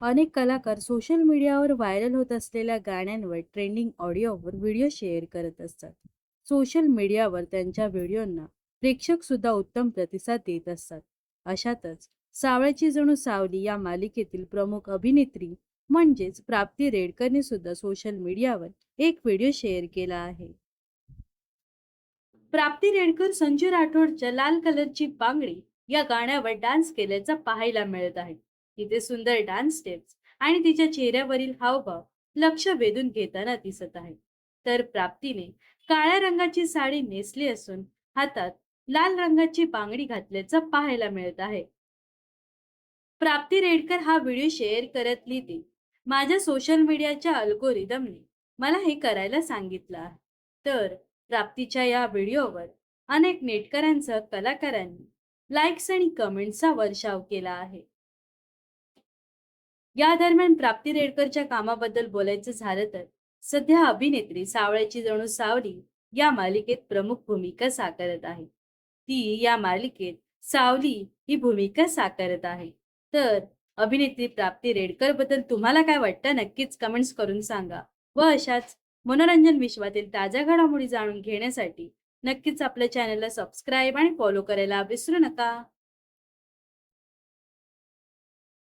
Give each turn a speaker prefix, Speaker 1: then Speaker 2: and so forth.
Speaker 1: अनेक कलाकार सोशल मीडियावर व्हायरल होत असलेल्या गाण्यांवर, ट्रेंडिंग ऑडिओवर व्हिडिओ शेअर करत असतात. सोशल मीडियावर त्यांच्या व्हिडिओंना प्रेक्षक सुद्धा उत्तम प्रतिसाद देत असतात. अशातच सावळ्याची जणू सावली या मालिकेतील प्रमुख अभिनेत्री म्हणजेच प्राप्ती रेडकरने सुद्धा सोशल मीडियावर एक व्हिडिओ शेअर केला आहे. प्राप्ती रेडकर संजय राठोडच्या लाल कलरची बांगडी या गाण्यावर डान्स केल्याचं पाहायला मिळत आहे. तिथे सुंदर डान्स स्टेप्स आणि तिच्या चेहऱ्यावरील हावभाव लक्ष वेधून घेताना दिसत आहे. तर प्राप्तीने काळ्या रंगाची साडी नेसली असून हातात लाल रंगाची बांगडी घातल्याचं पाहायला मिळत आहे. प्राप्ती रेडकर हा व्हिडिओ शेअर करत लिहिते, माझ्या सोशल मीडियाच्या अल्गोरिदमने मला हे करायला सांगितलं आहे. तर प्राप्तीच्या या व्हिडिओवर अनेक नेटकऱ्यांसह कलाकारांनी लाईक्स आणि कमेंट्सचा वर्षाव केला आहे. या दरम्यान प्राप्ती रेडकरच्या कामाबद्दल बोलायचं झालं तर सध्या अभिनेत्री सावळ्याची जणू सावली या मालिकेत प्रमुख भूमिका साकारत आहे. ती या मालिकेत सावली ही भूमिका साकारत आहे. तर अभिनेत्री प्राप्ती रेडकर बद्दल तुम्हाला काय वाटतं नक्कीच कमेंट्स करून सांगा. व अशाच मनोरंजन विश्वातील ताज्या घडामोडी जाणून घेण्यासाठी नक्कीच आपल्या चॅनलला सबस्क्राईब आणि फॉलो करायला विसरू नका.